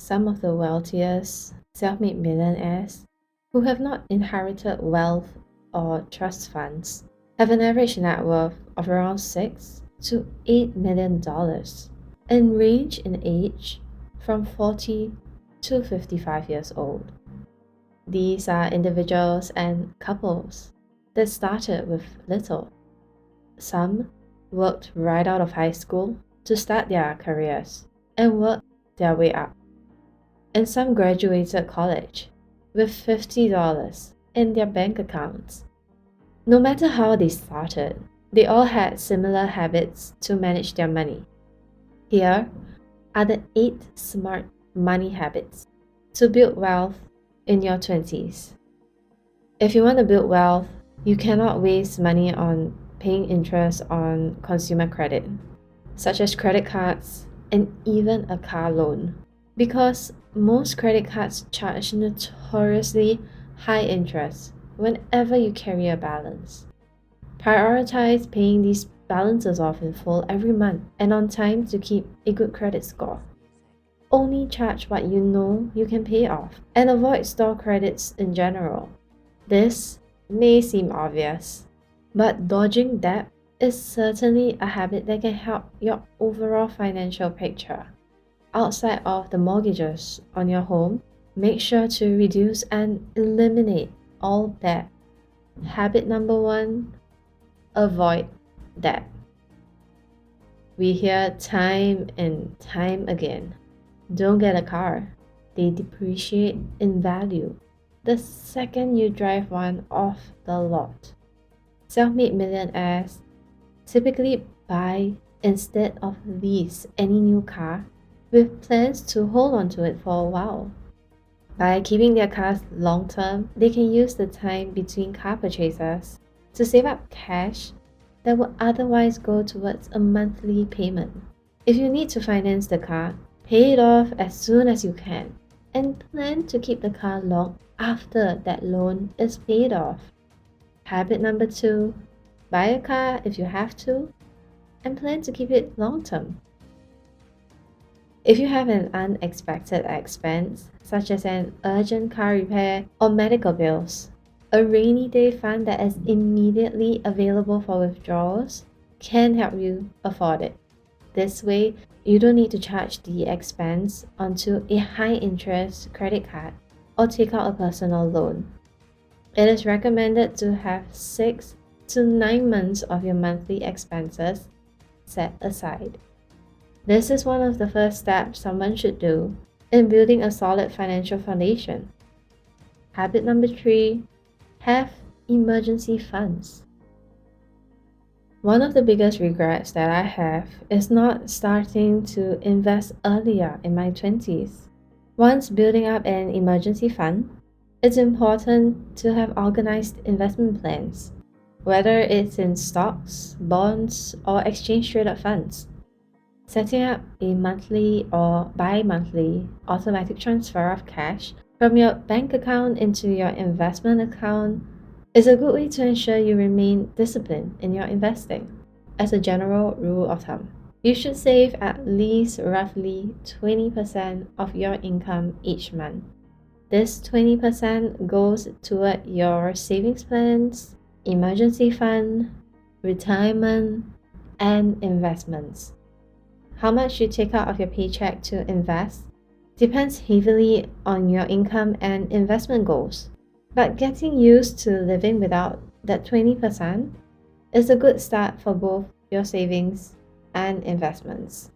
some of the wealthiest self-made millionaires who have not inherited wealth or trust funds have an average net worth of around $6 to $8 million and range in age from 40 to 55 years old. These are individuals and couples that started with little. Some worked right out of high school to start their careers and worked their way up. And some graduated college with $50 in their bank accounts. No matter how they started, they all had similar habits to manage their money. Here are the 8 smart money habits to build wealth in your 20s. If you want to build wealth, you cannot waste money on paying interest on consumer credit, such as credit cards and even a car loan, because most credit cards charge notoriously high interest whenever you carry a balance. Prioritize paying these balances off in full every month and on time to keep a good credit score. Only charge what you know you can pay off and avoid store credits in general. This may seem obvious, but dodging debt is certainly a habit that can help your overall financial picture. Outside of the mortgages on your home, make sure to reduce and eliminate all debt. Habit number 1, avoid debt. We hear time and time again, don't get a car. They depreciate in value the second you drive one off the lot. Self-made millionaires typically buy instead of lease any new car with plans to hold on to it for a while. By keeping their cars long-term, they can use the time between car purchases to save up cash that would otherwise go towards a monthly payment. If you need to finance the car, pay it off as soon as you can and plan to keep the car long after that loan is paid off. Habit number 2, buy a car if you have to and plan to keep it long-term. If you have an unexpected expense, such as an urgent car repair or medical bills, a rainy day fund that is immediately available for withdrawals can help you afford it. This way, you don't need to charge the expense onto a high-interest credit card or take out a personal loan. It is recommended to have 6 to 9 months of your monthly expenses set aside. This is one of the first steps someone should do in building a solid financial foundation. Habit number 3, have emergency funds. One of the biggest regrets that I have is not starting to invest earlier in my 20s. Once building up an emergency fund, it's important to have organized investment plans, whether it's in stocks, bonds, or exchange-traded funds. Setting up a monthly or bi-monthly automatic transfer of cash from your bank account into your investment account is a good way to ensure you remain disciplined in your investing. As a general rule of thumb, you should save at least roughly 20% of your income each month. This 20% goes toward your savings plans, emergency fund, retirement, and investments. How much you take out of your paycheck to invest depends heavily on your income and investment goals. But getting used to living without that 20% is a good start for both your savings and investments.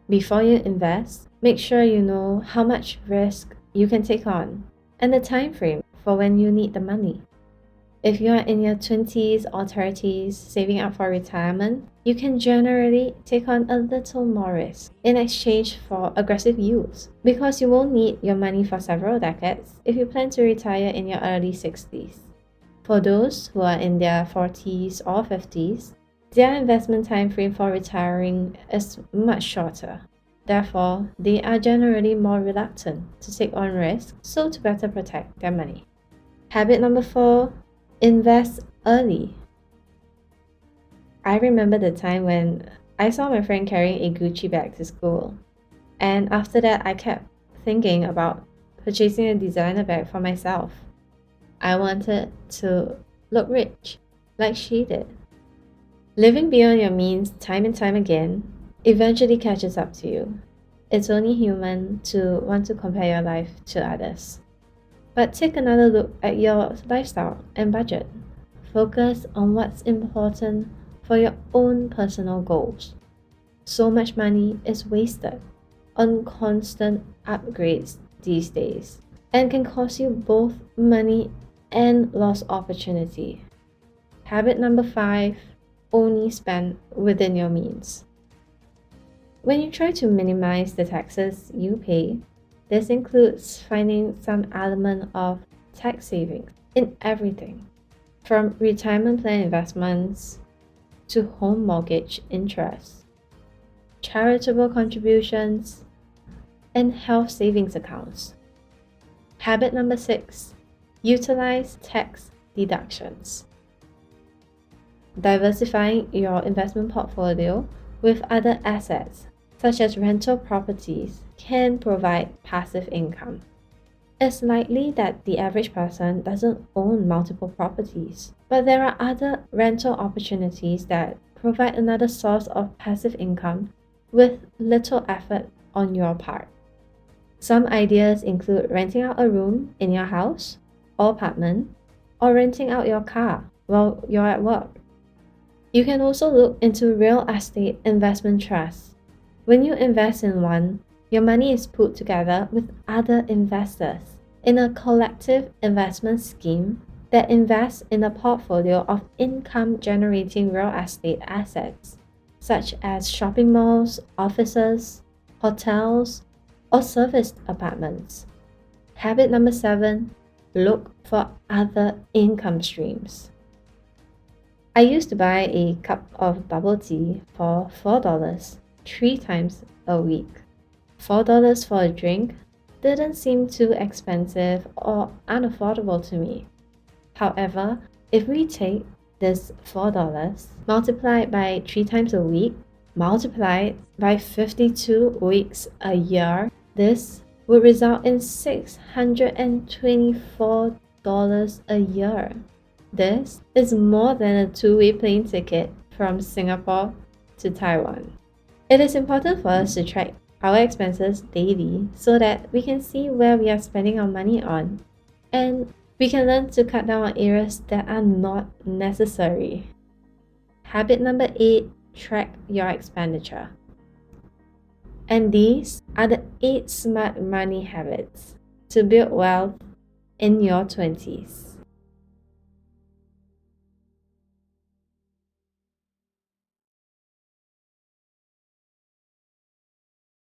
Before you invest, make sure you know how much risk you can take on and the time frame for when you need the money. If you are in your 20s or 30s saving up for retirement, you can generally take on a little more risk in exchange for aggressive yields because you won't need your money for several decades if you plan to retire in your early 60s. For those who are in their 40s or 50s, their investment time frame for retiring is much shorter. Therefore, they are generally more reluctant to take on risk, so to better protect their money. Habit number 4, invest early. I remember the time when I saw my friend carrying a Gucci bag to school, and after that I kept thinking about purchasing a designer bag for myself. I wanted to look rich, like she did. Living beyond your means time and time again eventually catches up to you. It's only human to want to compare your life to others. But take another look at your lifestyle and budget. Focus on what's important for your own personal goals. So much money is wasted on constant upgrades these days and can cost you both money and lost opportunity. Habit number 5, only spend within your means. When you try to minimize the taxes you pay, this includes finding some element of tax savings in everything, from retirement plan investments to home mortgage interest, charitable contributions, and health savings accounts. Habit number 6, utilize tax deductions. Diversifying your investment portfolio with other assets, such as rental properties, can provide passive income. It's likely that the average person doesn't own multiple properties, but there are other rental opportunities that provide another source of passive income with little effort on your part. Some ideas include renting out a room in your house or apartment, or renting out your car while you're at work. You can also look into real estate investment trusts. When you invest in one, your money is put together with other investors in a collective investment scheme that invests in a portfolio of income-generating real estate assets, such as shopping malls, offices, hotels, or serviced apartments. Habit number 7, look for other income streams. I used to buy a cup of bubble tea for $4 3 times a week. $4 for a drink didn't seem too expensive or unaffordable to me. However, if we take this $4 multiplied by 3 times a week, multiplied by 52 weeks a year, this would result in $624 a year. This is more than a 2-way plane ticket from Singapore to Taiwan. It is important for us to track our expenses daily so that we can see where we are spending our money on, and we can learn to cut down on areas that are not necessary. Habit number 8, track your expenditure. And these are the 8 smart money habits to build wealth in your 20s.